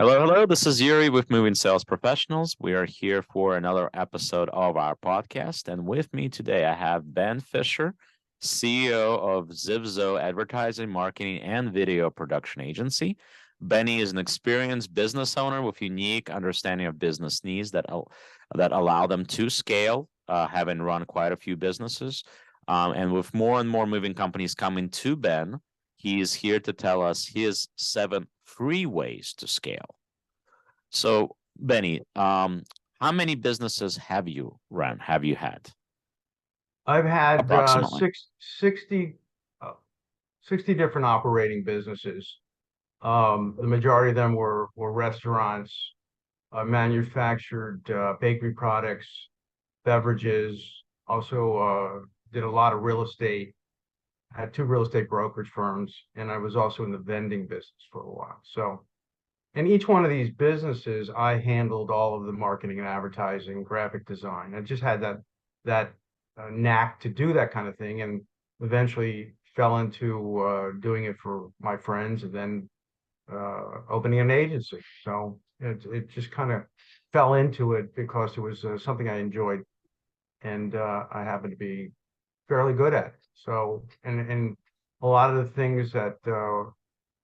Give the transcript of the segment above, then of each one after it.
Hello, hello. This is Yuri with Moving Sales Professionals. We are here for another episode of our podcast. And with me today, I have Ben Fischer, CEO of ZivZo Advertising, Marketing, and Video Production Agency. Benny is an experienced business owner with unique understanding of business needs that allow them to scale, having run quite a few businesses. And with more and more moving companies coming to Ben, he is here to tell us his 7 free ways to scale. So, Benny, how many businesses have you run? Have you had I've had approximately? 60 different operating businesses. The majority of them were restaurants, manufactured bakery products, beverages. Also did a lot of real estate. Had 2 real estate brokerage firms, and I was also in the vending business for a while. So, in each one of these businesses, I handled all of the marketing and advertising, graphic design. I just had that knack to do that kind of thing, and eventually fell into doing it for my friends, and then opening an agency. So it just kind of fell into it because it was something I enjoyed, and I happened to be fairly good at. So, and a lot of the things that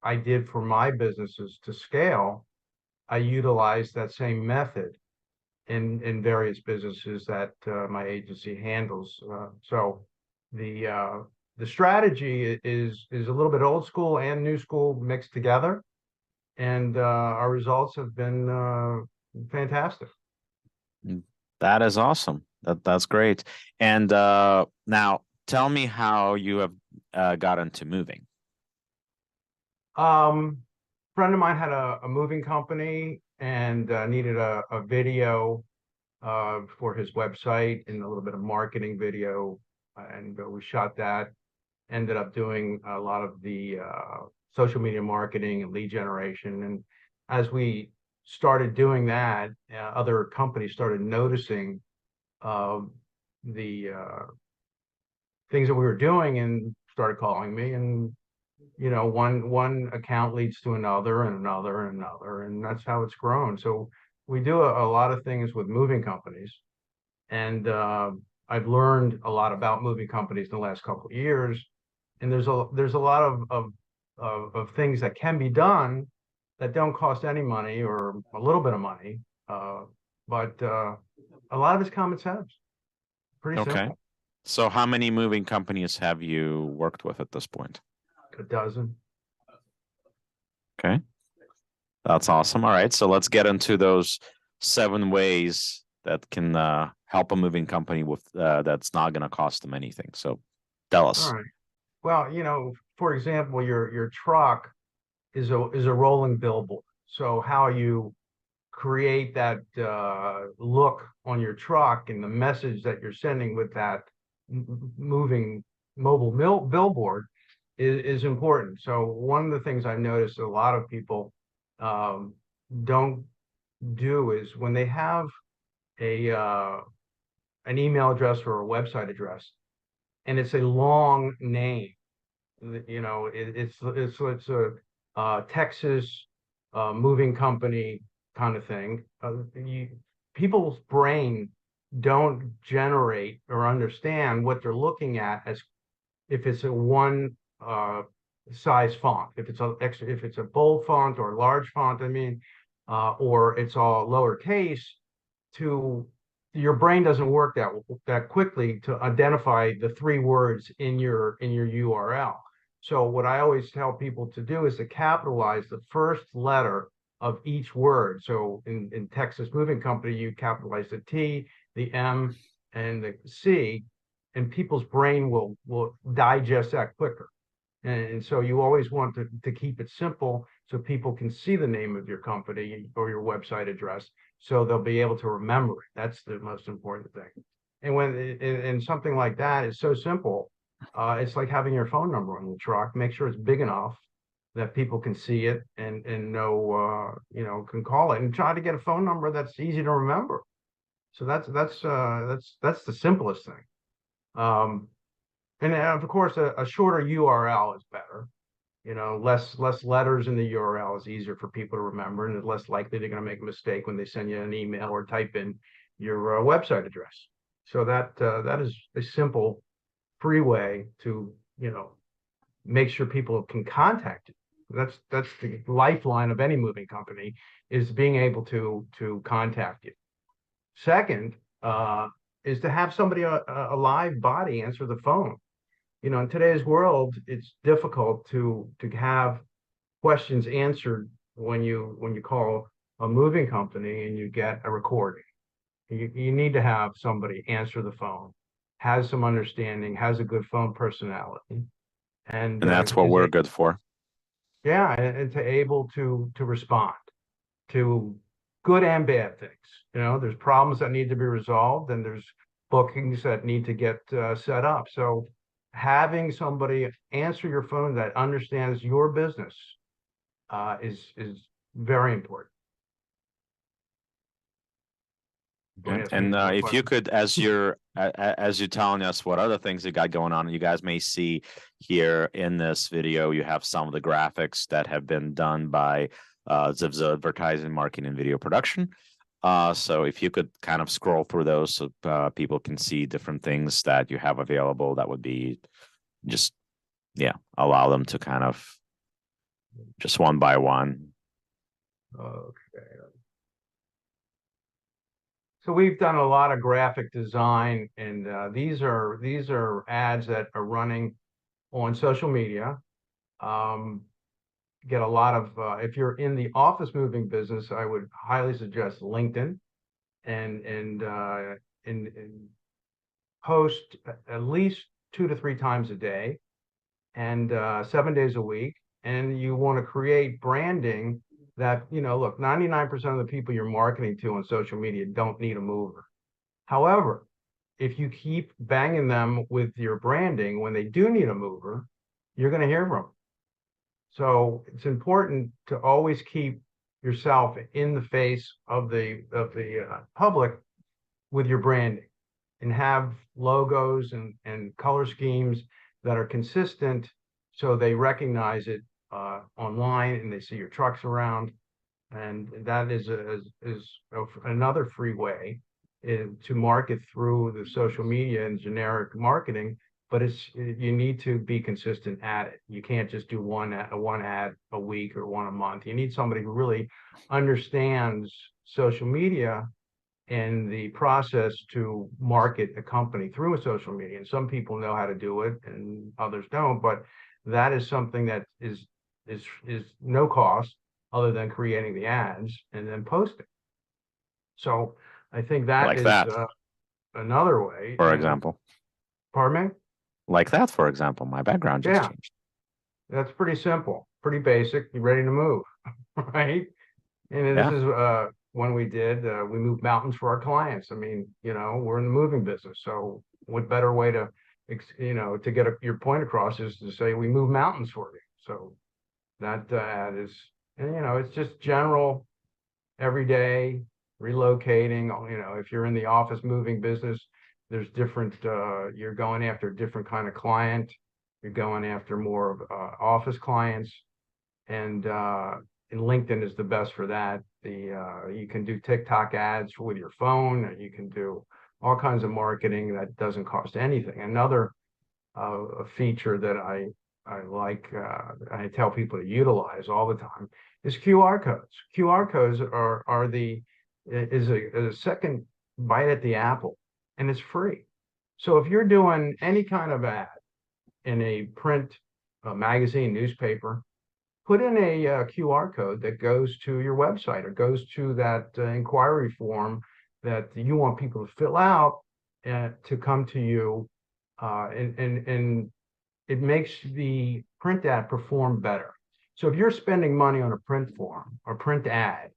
I did for my businesses to scale, I utilized that same method in various businesses that my agency handles. So the strategy is a little bit old school and new school mixed together, and our results have been fantastic. Mm, that is awesome. That's great. And now tell me how you have got into moving. Friend of mine had a moving company and needed a video for his website and a little bit of marketing video, and we shot that. Ended up doing a lot of the social media marketing and lead generation. And as we started doing that, other companies started noticing uh, the things that we were doing and started calling me. And one account leads to another and another and another, and that's how it's grown. So we do a lot of things with moving companies, and I've learned a lot about moving companies in the last couple of years. And there's a lot of things that can be done that don't cost any money or a little bit of money, uh, but a lot of it's common sense. Pretty Okay. simple. So how many moving companies have you worked with at this point? A dozen. Okay. That's awesome. All right. So let's get into those 7 ways that can help a moving company with that's not going to cost them anything. So tell All us. right. Well, for example, your truck is a rolling billboard. So how you create that look on your truck and the message that you're sending with that moving mobile billboard is important. So one of the things I've noticed a lot of people um, don't do is when they have a an email address or a website address and it's a long name. It's a Texas moving company kind of thing. People's brain don't generate or understand what they're looking at as if it's a one size font, if it's a bold font or a large font. I mean, or it's all lowercase. To Your brain doesn't work that quickly to identify the 3 words in your URL. So what I always tell people to do is to capitalize the first letter of each word. So in Texas Moving Company, you capitalize the T, the M, and the C, and people's brain will digest that quicker. And so you always want to keep it simple so people can see the name of your company or your website address, so they'll be able to remember it. That's the most important thing. And and something like that is so simple, it's like having your phone number on the truck. Make sure it's big enough that people can see it and know, can call it, and try to get a phone number that's easy to remember. So that's the simplest thing. Um, and of course, a shorter URL is better. less letters in the URL is easier for people to remember, and it's less likely they're going to make a mistake when they send you an email or type in your website address. So that is a simple, free way to make sure people can contact you. That's the lifeline of any moving company, is being able to contact you. Second, is to have somebody, a live body, answer the phone. In today's world, it's difficult to have questions answered when you call a moving company and you get a recording. You need to have somebody answer the phone, has some understanding, has a good phone personality, and And that's what we're good for. yeah, and to able to respond to good and bad things. There's problems that need to be resolved, and there's bookings that need to get set up. So having somebody answer your phone that understands your business is very important. Okay. And if you could, as you're telling us what other things you got going on, you guys may see here in this video, you have some of the graphics that have been done by ZivZo Advertising, Marketing, and Video Production. So if you could kind of scroll through those so people can see different things that you have available, that would be just, allow them to kind of just one by one. Okay. So we've done a lot of graphic design, and these are ads that are running on social media. Get a lot of if you're in the office moving business, I would highly suggest LinkedIn, and post at least 2 to 3 times a day, and 7 days a week. And you want to create branding that, look, 99% of the people you're marketing to on social media don't need a mover. However, if you keep banging them with your branding when they do need a mover, you're going to hear from them. So it's important to always keep yourself in the face of the public with your branding, and have logos and color schemes that are consistent, so they recognize it online and they see your trucks around. And that is another free way to market through the social media and generic marketing. But you need to be consistent at it. You can't just do one ad a week or one a month. You need somebody who really understands social media and the process to market a company through a social media. And some people know how to do it and others don't, but that is something that is no cost other than creating the ads and then posting. So I think that like is that. Another way. For example. Pardon me? Like that, for example, my background just changed. That's pretty simple, pretty basic. You're ready to move, right? And this is when we moved mountains for our clients. I mean, we're in the moving business, so what better way to get your point across is to say we move mountains for you. So that ad is, and it's just general, everyday relocating. If you're in the office moving business, there's different. You're going after a different kind of client. You're going after more of office clients, and LinkedIn is the best for that. You can do TikTok ads with your phone, and you can do all kinds of marketing that doesn't cost anything. Another feature that I like, I tell people to utilize all the time, is QR codes. QR codes is a second bite at the apple, and it's free. So if you're doing any kind of ad in a print, magazine, newspaper, put in a QR code that goes to your website or goes to that inquiry form that you want people to fill out to come to you, and it makes the print ad perform better. So if you're spending money on a print form or print ad,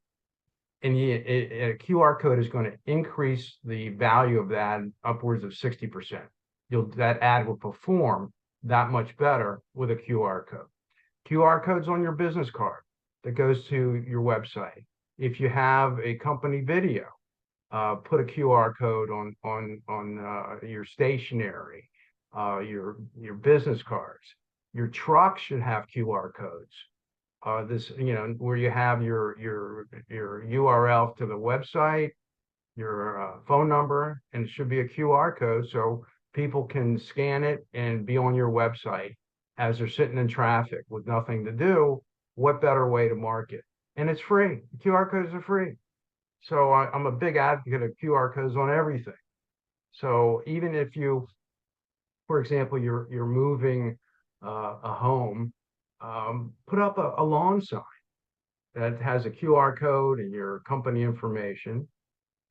and a QR code is going to increase the value of that upwards of 60%. That ad will perform that much better with a QR code. QR codes on your business card that goes to your website. If you have a company video, put a QR code on your stationery, your business cards. Your truck should have QR codes. This, where you have your URL to the website, your phone number, and it should be a QR code so people can scan it and be on your website as they're sitting in traffic with nothing to do. What better way to market? And it's free. QR codes are free. So I'm a big advocate of QR codes on everything. So even if you, for example, you're moving a home, put up a lawn sign that has a QR code and your company information,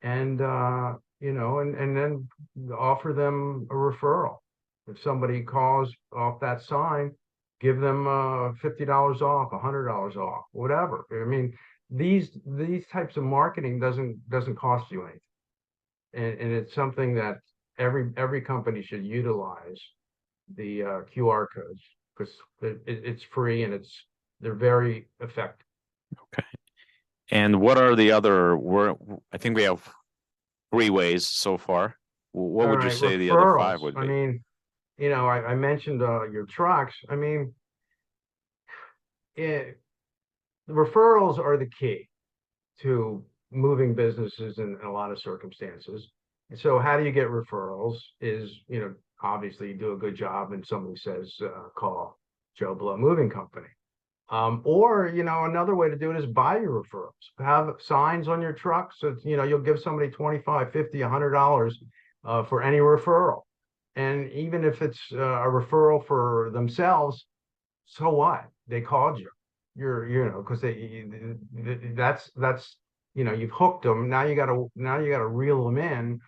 and and then offer them a referral. If somebody calls off that sign, give them $50 off, $100 off, whatever. I mean, these types of marketing doesn't cost you anything, and it's something that every company should utilize the QR codes because it's free and they're very effective. Okay. And what are the other, I think we have 3 ways so far. What All would you right, say the other 5 referrals. would I be? mean, I mentioned your trucks. I mean, the referrals are the key to moving businesses in a lot of circumstances. And so how do you get referrals is, obviously you do a good job and somebody says, call Joe Blow Moving Company. Or, another way to do it is buy your referrals. Have signs on your truck. So, you'll give somebody $25, $50, $100 for any referral. And even if it's a referral for themselves, so what? They called you. Because that's you've hooked them. Now you gotta reel them in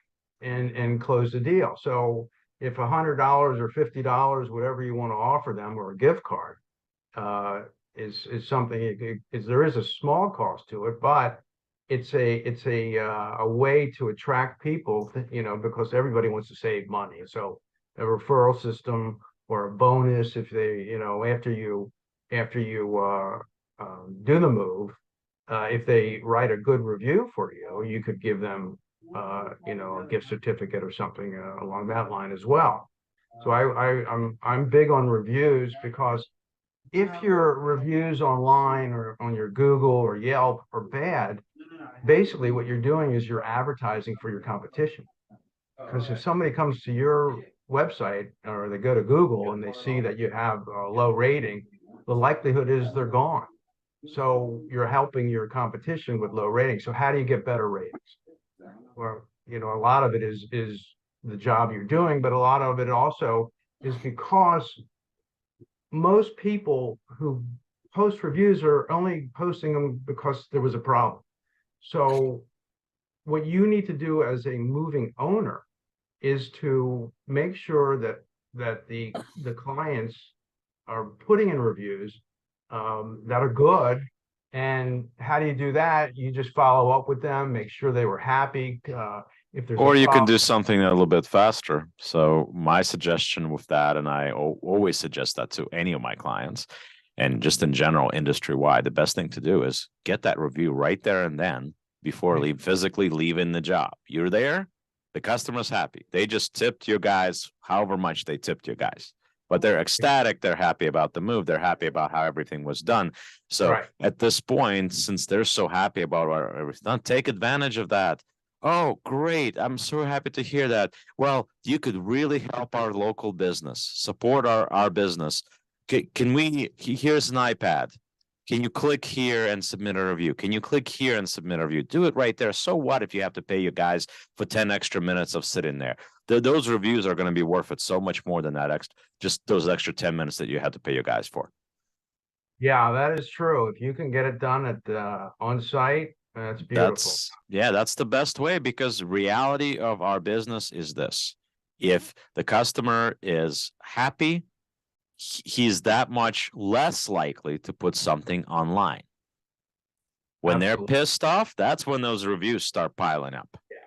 and close the deal. So if $100 or $50, whatever you want to offer them, or a gift card, is something, there is a small cost to it, but it's a way to attract people, because everybody wants to save money. So a referral system or a bonus if they, after you do the move, if they write a good review for you, you could give them, a gift certificate or something along that line as well. So I'm big on reviews because if your reviews online or on your Google or Yelp are bad, basically what you're doing is you're advertising for your competition. Because if somebody comes to your website or they go to Google and they see that you have a low rating, the likelihood is they're gone. So you're helping your competition with low ratings. So how do you get better ratings? Well, a lot of it is the job you're doing, but a lot of it also is because most people who post reviews are only posting them because there was a problem. So what you need to do as a moving owner is to make sure that the clients are putting in reviews that are good. And how do you do that? You just follow up with them, make sure they were happy. If there's a Or you can problem, do something a little bit faster. So my suggestion with that, and I always suggest that to any of my clients, and just in general, industry wide, the best thing to do is get that review right there and then before physically leaving the job. You're there, the customer's happy. They just tipped you guys however much they tipped you guys. But they're ecstatic. They're happy about the move. They're happy about how everything was done. So right. at this point, since they're so happy about everything done, take advantage of that. Oh, great. I'm so happy to hear that. Well, you could really help our local business, support our business. Can we, here's an iPad. Can you click here and submit a review? Can you click here and submit a review? Do it right there. So what if you have to pay you guys for 10 extra minutes of sitting there? Those reviews are going to be worth it so much more than that just those extra 10 minutes that you had to pay your guys for. Yeah, that is true. If you can get it done at on site, that's beautiful. That's the best way, because reality of our business is this. If the customer is happy, he's that much less likely to put something online. When Absolutely. they're pissed off, that's when those reviews start piling up. Yeah.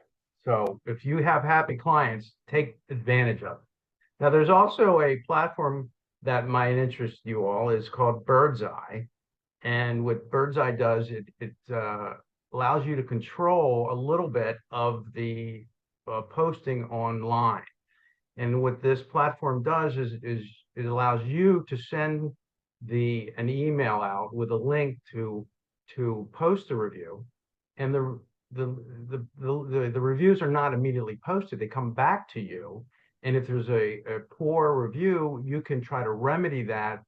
So if you have happy clients, take advantage of it. Now, there's also a platform that might interest you all. Is called Bird's Eye. And what Bird's Eye does, it allows you to control a little bit of the posting online. And what this platform does is it allows you to send an email out with a link to post a review, and the reviews are not immediately posted. They come back to you, and if there's a poor review, you can try to remedy that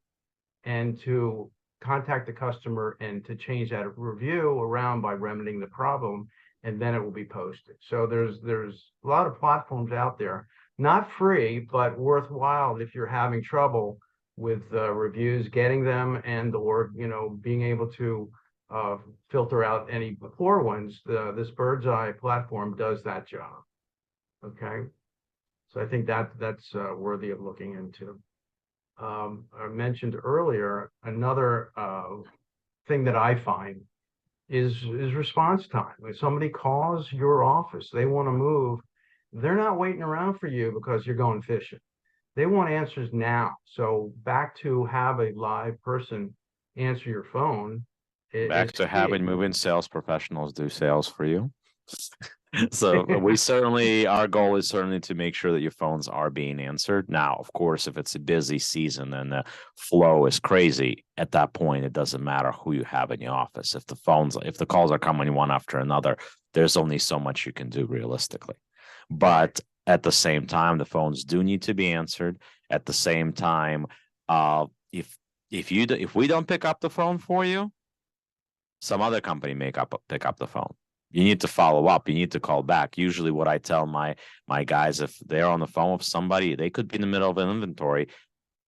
and to contact the customer and to change that review around by remedying the problem, and then it will be posted. So there's a lot of platforms out there, not free, but worthwhile if you're having trouble with reviews, getting them, and or being able to filter out any poor ones. This Bird's Eye platform does that job. Okay, so I think that's worthy of looking into. I mentioned earlier, another thing that I find is response time. When somebody calls your office, they want to move, they're not waiting around for you because you're going fishing. They want answers now. So back to have a live person answer your phone Back is to key. having moving sales professionals do sales for you. So our goal is certainly to make sure that your phones are being answered. Now, of course, if it's a busy season and the flow is crazy, at that point, it doesn't matter who you have in your office. If the calls are coming one after another, there's only so much you can do realistically. But at the same time, the phones do need to be answered. At the same time, if we don't pick up the phone for you, some other company pick up the phone. You need to follow up. You need to call back. Usually what I tell my guys, if they're on the phone with somebody, they could be in the middle of an inventory.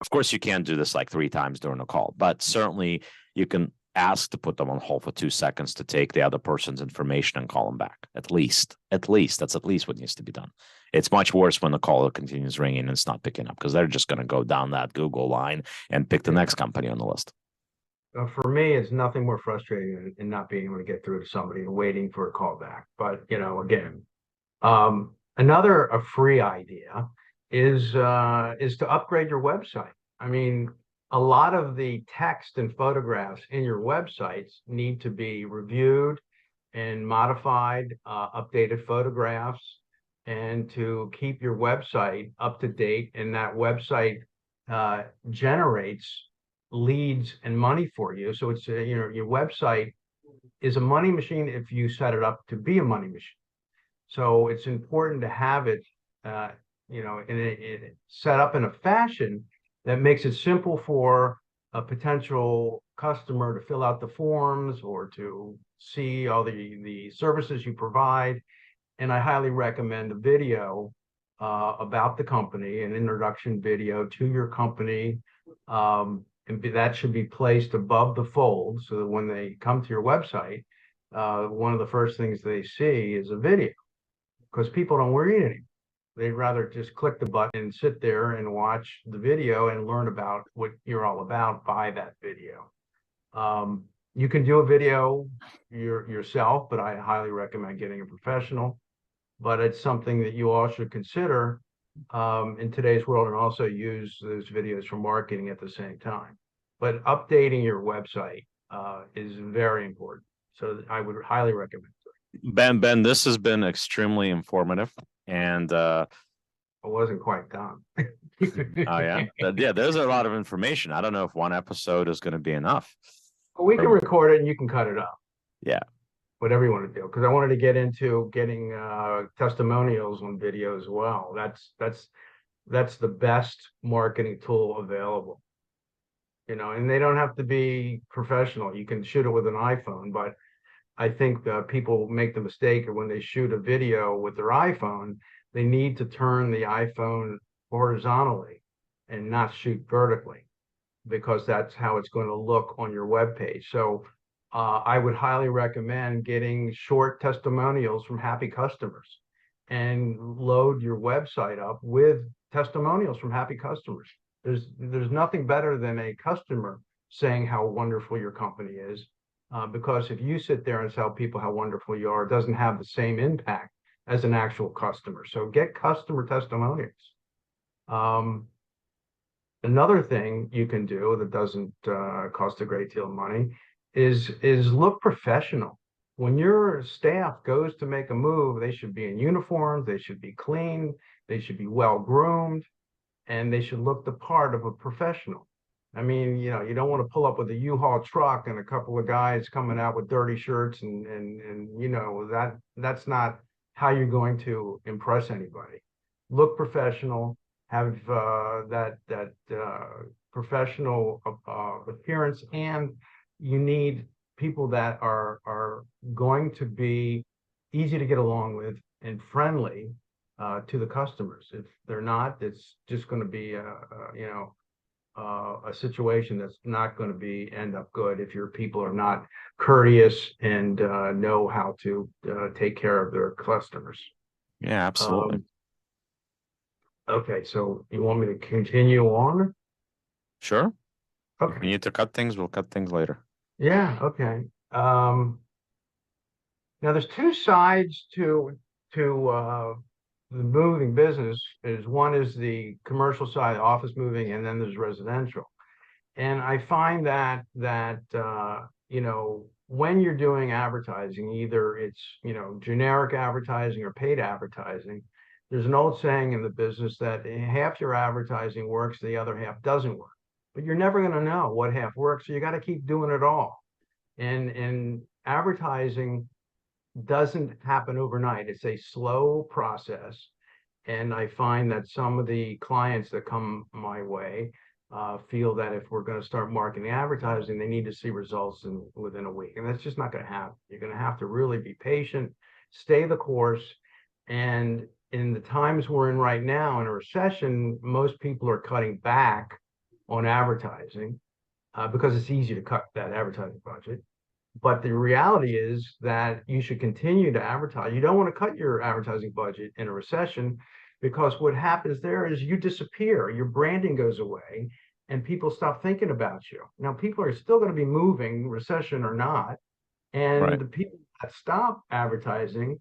Of course, you can't do this like 3 times during a call, but certainly you can ask to put them on hold for 2 seconds to take the other person's information and call them back. At least that's at least what needs to be done. It's much worse when the caller continues ringing and it's not picking up, because they're just going to go down that Google line and pick the next company on the list. For me, it's nothing more frustrating than not being able to get through to somebody and waiting for a call back. But again, a free idea is to upgrade your website. I mean, a lot of the text and photographs in your websites need to be reviewed and modified, updated photographs, and to keep your website up to date. And that website generates leads and money for you. So it's your website is a money machine if you set it up to be a money machine. So it's important to have it set up in a fashion that makes it simple for a potential customer to fill out the forms or to see all the services you provide. And I highly recommend a video about the company, an introduction video to your company. And that should be placed above the fold so that when they come to your website, one of the first things they see is a video, because people don't read anymore. They'd rather just click the button and sit there and watch the video and learn about what you're all about by that video. You can do a video yourself, but I highly recommend getting a professional. But it's something that you all should consider in today's world, and also use those videos for marketing at the same time. But updating your website is very important. So I would highly recommend it. Ben, this has been extremely informative, and I wasn't quite done. oh yeah, there's a lot of information. I don't know if one episode is going to be enough. We can record it and you can cut it up. Yeah. Whatever you want to do, because I wanted to get into getting testimonials on video as well. That's the best marketing tool available. And they don't have to be professional. You can shoot it with an iPhone, but I think people make the mistake of when they shoot a video with their iPhone, they need to turn the iPhone horizontally and not shoot vertically, because that's how it's going to look on your web page. So I would highly recommend getting short testimonials from happy customers and load your website up with testimonials from happy customers. There's nothing better than a customer saying how wonderful your company is, because if you sit there and tell people how wonderful you are, it doesn't have the same impact as an actual customer. So get customer testimonials. Another thing you can do that doesn't cost a great deal of money is look professional. When your staff goes to make a move, they should be in uniform, they should be clean, they should be well groomed. and they should look the part of a professional. I mean, you don't want to pull up with a U-Haul truck and a couple of guys coming out with dirty shirts and that's not how you're going to impress anybody. Look professional, have that professional appearance, and you need people that are going to be easy to get along with and friendly to the customers. If they're not, it's just going to be a situation that's not going to be end up good if your people are not courteous and know how to take care of their customers. Yeah, absolutely. Okay, so you want me to continue on? Sure. If Okay. we need to cut things, we'll cut things later. Yeah, okay. Now there's two sides to the moving business. Is one is the commercial side, office moving, and then there's residential. And I find that when you're doing advertising, either it's generic advertising or paid advertising, there's an old saying in the business that half your advertising works, the other half doesn't work. But you're never going to know what half works, so you got to keep doing it all. And advertising doesn't happen overnight. It's a slow process. And I find that some of the clients that come my way feel that if we're going to start marketing advertising, they need to see results within a week. And that's just not going to happen. You're going to have to really be patient, stay the course. And in the times we're in right now, in a recession, most people are cutting back on advertising because it's easy to cut that advertising budget. But the reality is that you should continue to advertise. You don't want to cut your advertising budget in a recession, because what happens there is you disappear, your branding goes away, and people stop thinking about you. Now, people are still going to be moving, recession or not, and Right. the people that stop advertising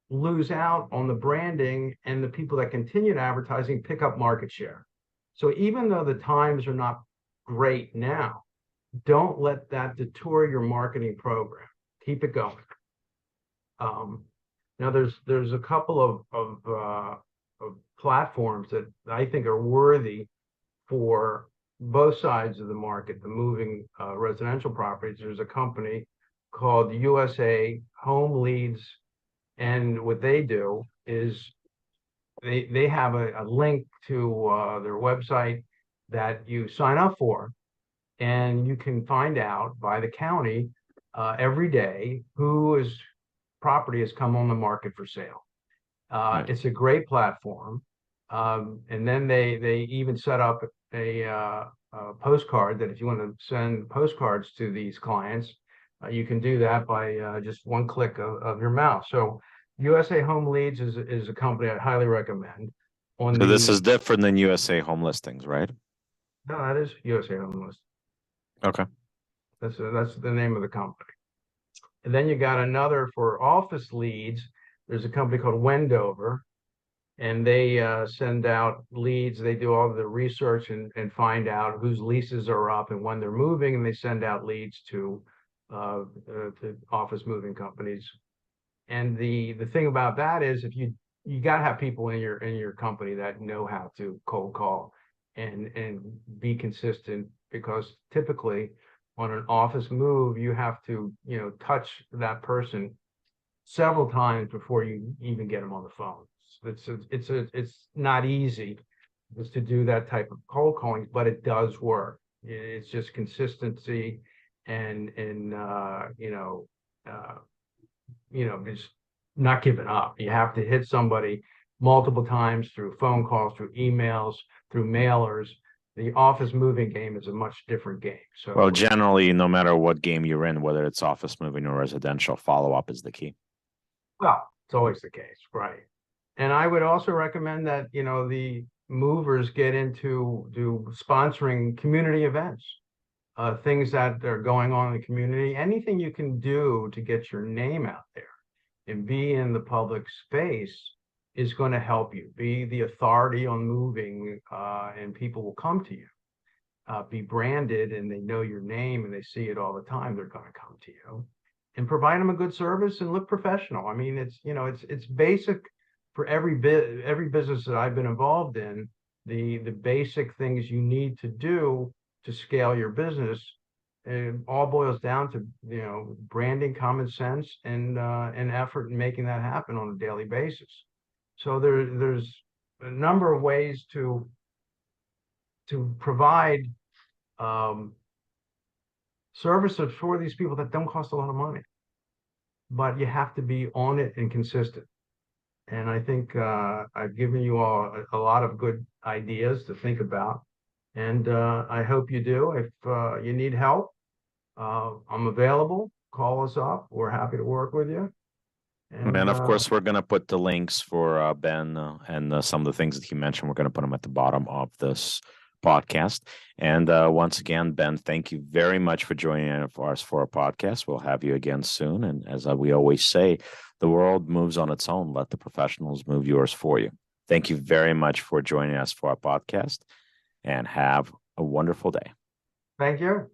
lose out on the branding, and the people that continue to advertising pick up market share. So even though the times are not great now, don't let that detour your marketing program. Keep it going. Now there's a couple of platforms that I think are worthy for both sides of the market, the moving residential properties. There's a company called USA Home Leads, and what they do is they have a link to their website that you sign up for, and you can find out by the county every day whose property has come on the market for sale. Right. It's a great platform. And then they even set up a postcard that if you want to send postcards to these clients, you can do that by just one click of your mouse. So USA Home Leads is a company I highly recommend. So this is different than USA Home Listings, right? No, that is USA Home List. Okay. That's the name of the company. And then you got another for office leads. There's a company called Wendover, and they send out leads. They do all the research and find out whose leases are up and when they're moving, and they send out leads to office moving companies. And the thing about that is, if you got to have people in your company that know how to cold call and be consistent, because typically on an office move, you have to touch that person several times before you even get them on the phone. It's not easy just to do that type of cold calling, but it does work. It's just consistency and just not giving up. You have to hit somebody multiple times through phone calls, through emails, through mailers. The office moving game is a much different game. So, Well, generally, no matter what game you're in, whether it's office moving or residential, follow-up is the key. well, it's always the case, right? And I would also recommend that the movers get into sponsoring community events, things that are going on in the community. Anything you can do to get your name out there and be in the public space is going to help you. Be the authority on moving, and people will come to you. Be branded, and they know your name and they see it all the time. They're going to come to you, and provide them a good service and look professional. I mean, it's basic for every business that I've been involved in. the basic things you need to do to scale your business. It all boils down to, branding, common sense, and effort in making that happen on a daily basis. So there's a number of ways to provide services for these people that don't cost a lot of money, but you have to be on it and consistent. And I think I've given you all a lot of good ideas to think about, and I hope you do. If you need help, I'm available. Call us up. We're happy to work with you. And of course, we're going to put the links for Ben and some of the things that he mentioned. We're going to put them at the bottom of this podcast. And once again, Ben, thank you very much for joining us for our podcast. We'll have you again soon. And as we always say, the world moves on its own. Let the professionals move yours for you. Thank you very much for joining us for our podcast, and have a wonderful day. Thank you.